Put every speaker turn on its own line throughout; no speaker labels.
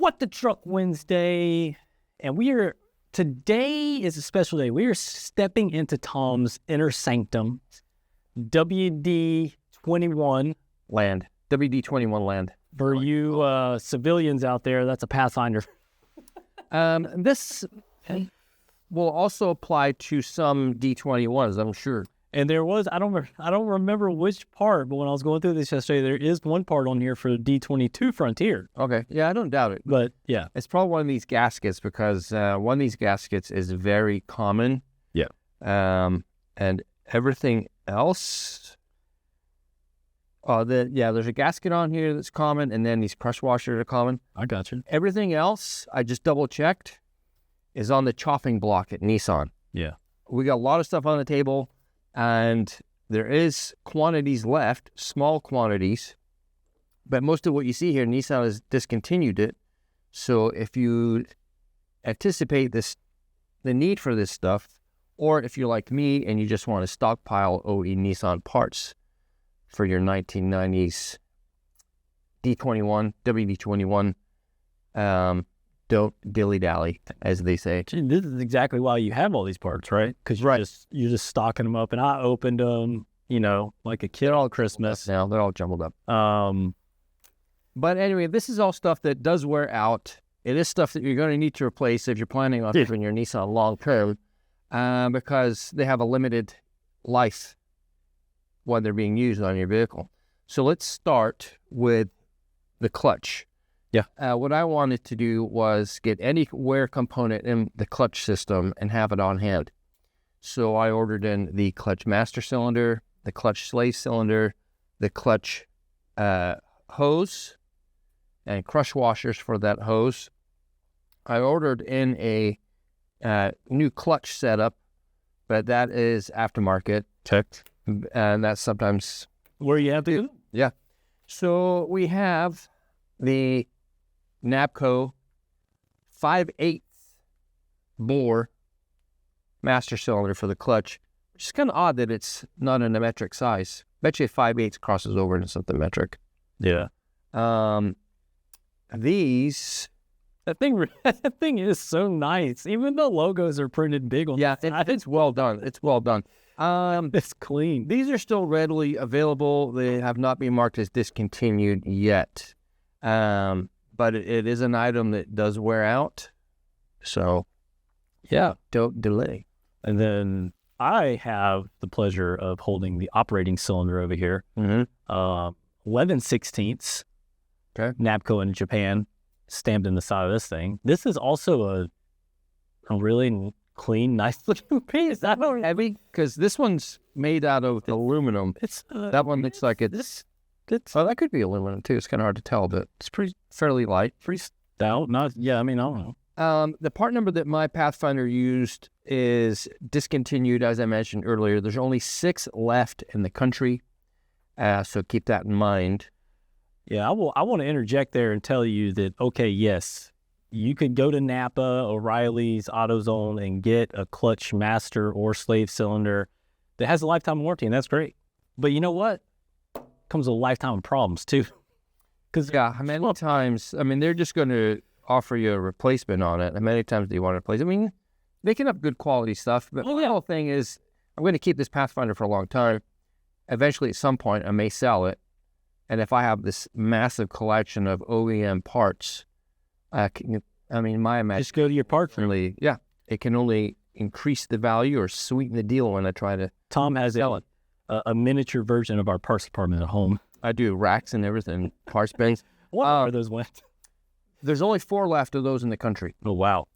What the Truck Wednesday, and today is a special day. We are stepping into Tom's inner sanctum, WD21
land. WD21 land.
For you civilians out there, that's a Pathfinder.
This will also apply to some D21s, I'm sure.
And there was, I don't remember which part, but when I was going through this yesterday, there is one part on here for the D22 Frontier.
Okay. Yeah, I don't doubt it.
But yeah.
It's probably one of these gaskets because one of these gaskets is very common.
Yeah.
And everything else, there's a gasket on here that's common, and then these crush washers are common.
I got you.
Everything else, I just double-checked, is on the chopping block at Nissan.
Yeah.
We got a lot of stuff on the table. And there is quantities left, small quantities, but most of what you see here, Nissan has discontinued it. So if you anticipate the need for this stuff, or if you're like me and you just want to stockpile OE Nissan parts for your 1990s D21, WD21, don't dilly-dally, as they say.
This is exactly why you have all these parts, right? Because you're just stocking them up. And I opened them, like a kid on Christmas.
Now they're all jumbled up. But anyway, this is all stuff that does wear out. It is stuff that you're going to need to replace if you're planning on keeping your Nissan long term, because they have a limited life when they're being used on your vehicle. So let's start with the clutch.
Yeah.
What I wanted to do was get any wear component in the clutch system and have it on hand. So I ordered in the clutch master cylinder, the clutch slave cylinder, the clutch hose, and crush washers for that hose. I ordered in a new clutch setup, but that is aftermarket.
Checked.
And that's sometimes
where you have to.
Yeah. So we have the NAPCO 5/8 bore master cylinder for the clutch, which is kind of odd that it's not in a metric size. Bet you 5/8 crosses over into something metric.
Yeah.
That
thing is so nice. Even the logos are printed big on.
Yeah, it's well done. It's well done.
It's clean.
These are still readily available. They have not been marked as discontinued yet. But it is an item that does wear out. So,
yeah,
don't delay.
And then I have the pleasure of holding the operating cylinder over here. 11/16.
Okay.
NAPCO in Japan, stamped in the side of this thing. This is also a really clean, nice looking piece.
I don't heavy because this one's made out of aluminum. That one looks like it's. That could be aluminum too. It's kind of hard to tell, but it's fairly light.
Pretty stout. I don't know.
The part number that my Pathfinder used is discontinued, as I mentioned earlier. There's only 6 left in the country, so keep that in mind.
Yeah, I want to interject there and tell you that, okay, yes, you could go to Napa, O'Reilly's, AutoZone, and get a clutch master or slave cylinder that has a lifetime warranty, and that's great. But you know what? Comes with a lifetime of problems too.
Because how many times? I mean, they're just going to offer you a replacement on it. How many times do you want to replace? I mean, they can have good quality stuff, but the whole thing is, I'm going to keep this Pathfinder for a long time. Eventually, at some point, I may sell it, and if I have this massive collection of OEM parts, my imagination
just go to your parts.
Really, it can only increase the value or sweeten the deal when I try to.
Tom has
sell it.
A miniature version of our parts department at home.
I do racks and everything, parts bins.
What are those went?
There's only 4 left of those in the country.
Oh, wow.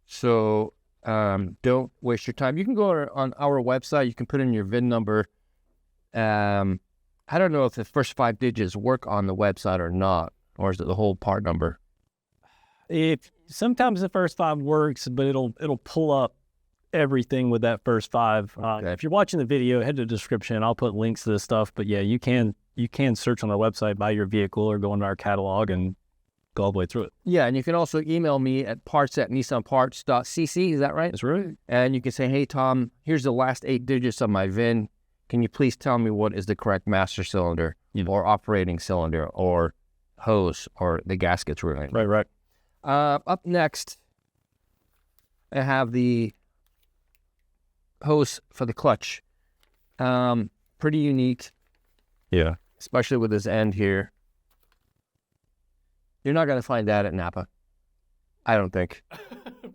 So don't waste your time. You can go on our website. You can put in your VIN number. I don't know if the first 5 digits work on the website or not, or is it the whole part number?
If sometimes the first 5 works, but it'll pull up everything with that first 5.
Okay.
If you're watching the video, head to the description. I'll put links to this stuff. But yeah, you can search on our website by your vehicle or go into our catalog and go all the way through it.
Yeah, and you can also email me at parts@nissanparts.cc. Is that right?
That's right.
And you can say, hey, Tom, here's the last 8 digits of my VIN. Can you please tell me what is the correct master cylinder or operating cylinder or hose or the gaskets really?
Right.
Up next, I have the hose for the clutch. Pretty unique.
Yeah.
Especially with this end here. You're not going to find that at Napa. I don't think.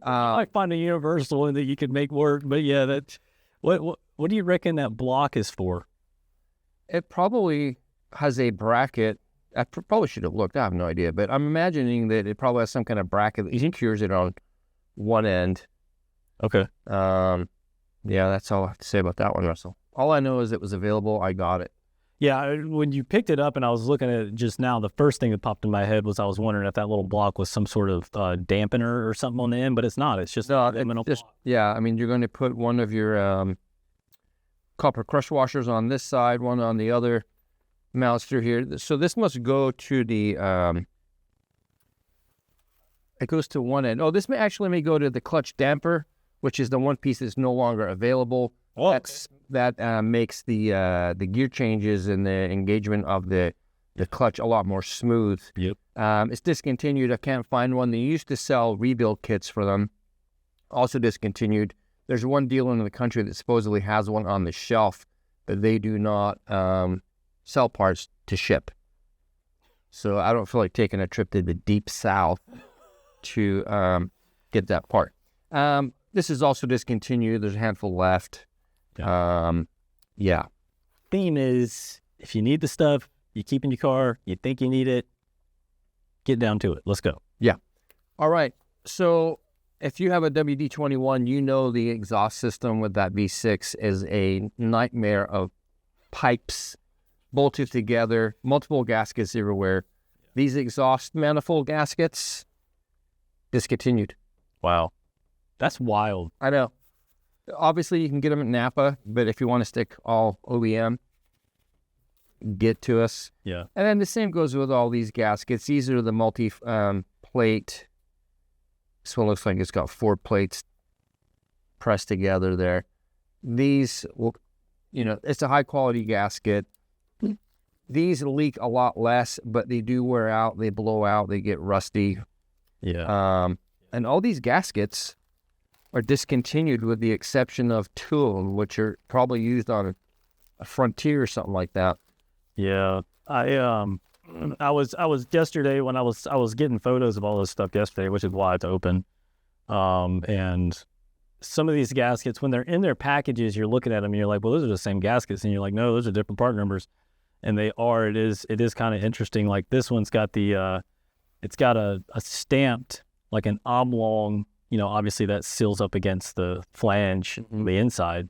I find a universal one that you could make work, but yeah, that. What do you reckon that block is for?
It probably has a bracket. I probably should have looked. I have no idea, but I'm imagining that it probably has some kind of bracket that secures it on one end.
Okay.
Yeah, that's all I have to say about that one, Russell. All I know is it was available. I got it.
Yeah, when you picked it up and I was looking at it just now, the first thing that popped in my head was I was wondering if that little block was some sort of dampener or something on the end, but it's not. It's just aluminum block.
Yeah, I mean, you're going to put one of your copper crush washers on this side, one on the other, mounts through here. So this must go to the, it goes to one end. Oh, this may go to the clutch damper, which is the one piece that's no longer available.
Oh,
that makes the gear changes and the engagement of the clutch a lot more smooth.
Yep.
It's discontinued. I can't find one. They used to sell rebuild kits for them. Also discontinued. There's one dealer in the country that supposedly has one on the shelf, but they do not sell parts to ship. So I don't feel like taking a trip to the deep south to get that part. This is also discontinued. There's a handful left. Yeah.
Theme is, if you need the stuff, you keep in your car, you think you need it, get down to it. Let's go.
Yeah. All right. So if you have a WD21, you know the exhaust system with that V6 is a nightmare of pipes bolted together, multiple gaskets everywhere. These exhaust manifold gaskets, discontinued.
Wow. That's wild.
I know. Obviously, you can get them at Napa, but if you want to stick all OEM, get to us.
Yeah.
And then the same goes with all these gaskets. These are the multi-plate. This one looks like it's got 4 plates pressed together there. These, it's a high-quality gasket. These leak a lot less, but they do wear out. They blow out. They get rusty.
Yeah.
And all these gaskets are discontinued with the exception of 2 of them, which are probably used on a Frontier or something like that.
Yeah. I was yesterday when I was getting photos of all this stuff yesterday, which is why it's open. And some of these gaskets, when they're in their packages, you're looking at them and you're like, well, those are the same gaskets. And you're like, no, those are different part numbers. And they are. It is kind of interesting. Like this one's got it's got a stamped, like an oblong, obviously that seals up against the flange on the inside.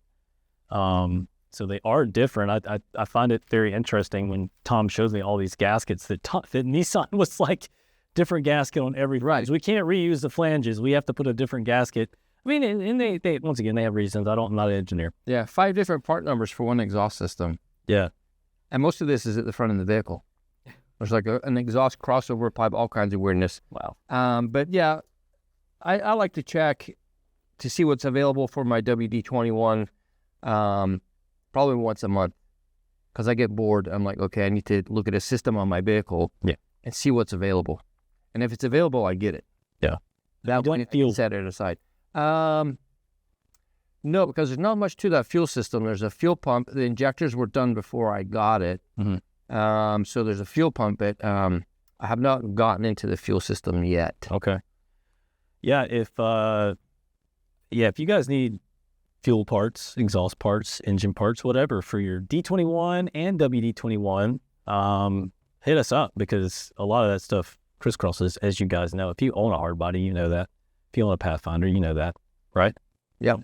So they are different. I find it very interesting when Tom shows me all these gaskets that Nissan was like different gasket on every
right.
We can't reuse the flanges. We have to put a different gasket. I mean, and they once again, they have reasons. I'm not an engineer.
Yeah, 5 different part numbers for one exhaust system.
Yeah.
And most of this is at the front of the vehicle. There's like an exhaust crossover pipe, all kinds of weirdness.
Wow.
But yeah, I like to check to see what's available for my WD21 probably once a month because I get bored. I'm like, okay, I need to look at a system on my vehicle and see what's available. And if it's available, I get it.
Yeah.
That one, set it aside. No, because there's not much to that fuel system. There's a fuel pump. The injectors were done before I got it.
Mm-hmm.
So there's a fuel pump, but I have not gotten into the fuel system yet.
Okay. Yeah, if you guys need fuel parts, exhaust parts, engine parts, whatever, for your D21 and WD21, hit us up because a lot of that stuff crisscrosses, as you guys know. If you own a Hardbody, you know that. If you own a Pathfinder, you know that, right?
Yeah.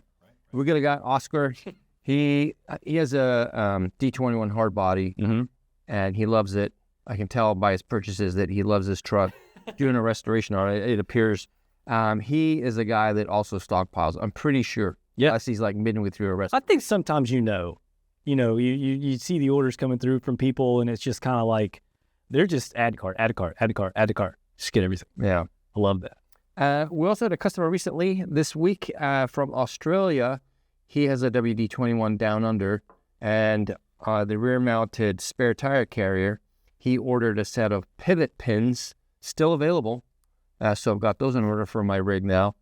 We got a guy, Oscar. He has a D21 Hardbody, and he loves it. I can tell by his purchases that he loves his truck. Doing a restoration on it, it appears. He is a guy that also stockpiles. I'm pretty sure.
Yeah.
Unless he's like midway through a restoration.
I think sometimes you see the orders coming through from people, and it's just kind of like they're just add a cart. Just get everything.
Yeah.
I love that.
We also had a customer recently this week from Australia. He has a WD21 Down Under and the rear-mounted spare tire carrier. He ordered a set of pivot pins, still available, So I've got those in order for my rig now.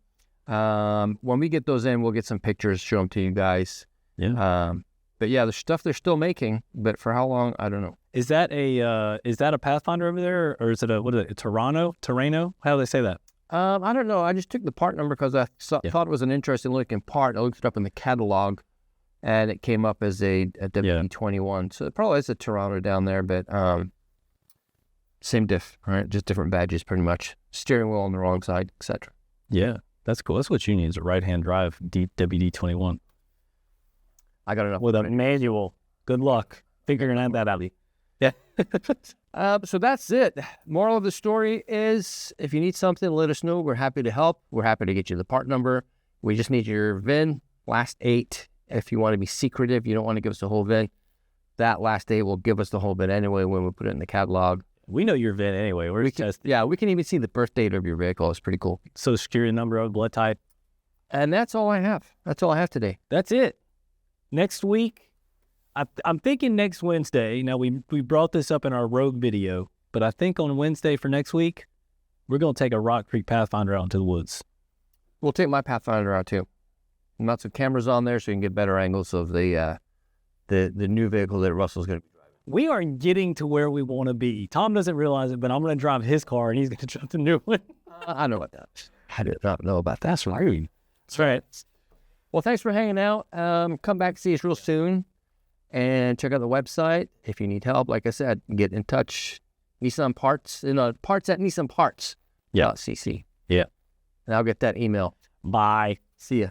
When we get those in, we'll get some pictures, show them to you guys.
Yeah.
But yeah, the stuff they're still making, but for how long, I don't know.
Is that a Pathfinder over there, or is it a Terrano? How do they say that?
I don't know. I just took the part number because I thought it was an interesting looking part. I looked it up in the catalog, and it came up as a WD21. So it probably is a Toronto down there, but same diff, right? Just different badges, pretty much. Steering wheel on the wrong side, etc.
Yeah, that's cool. That's what you need is a right-hand drive WD21.
I got enough
with a manual. Good luck figuring that out. Yeah.
So that's it. Moral of the story is, if you need something, let us know. We're happy to help. We're happy to get you the part number. We just need your VIN, last 8. If you want to be secretive, you don't want to give us the whole VIN. That last 8 will give us the whole VIN anyway when we put it in the catalog.
We know your VIN anyway.
We can even see the birth date of your vehicle. It's pretty cool.
Social security number, blood type.
And that's all I have. That's all I have today.
That's it. Next week, I'm thinking next Wednesday. Now, we brought this up in our Rogue video, but I think on Wednesday for next week, we're going to take a Rock Creek Pathfinder out into the woods.
We'll take my Pathfinder out too. Lots of cameras on there so you can get better angles of the new vehicle that Russell's going to be driving.
We are getting to where we want to be. Tom doesn't realize it, but I'm going to drive his car and he's going to drive the new one.
I know about that. I did not know about that. That's right.
That's right.
Well, thanks for hanging out. Come back and see us real soon. And check out the website. If you need help, like I said, get in touch. Nissan Parts, parts at Nissan Parts.
Yeah.
CC.
Yeah.
And I'll get that email.
Bye.
See ya.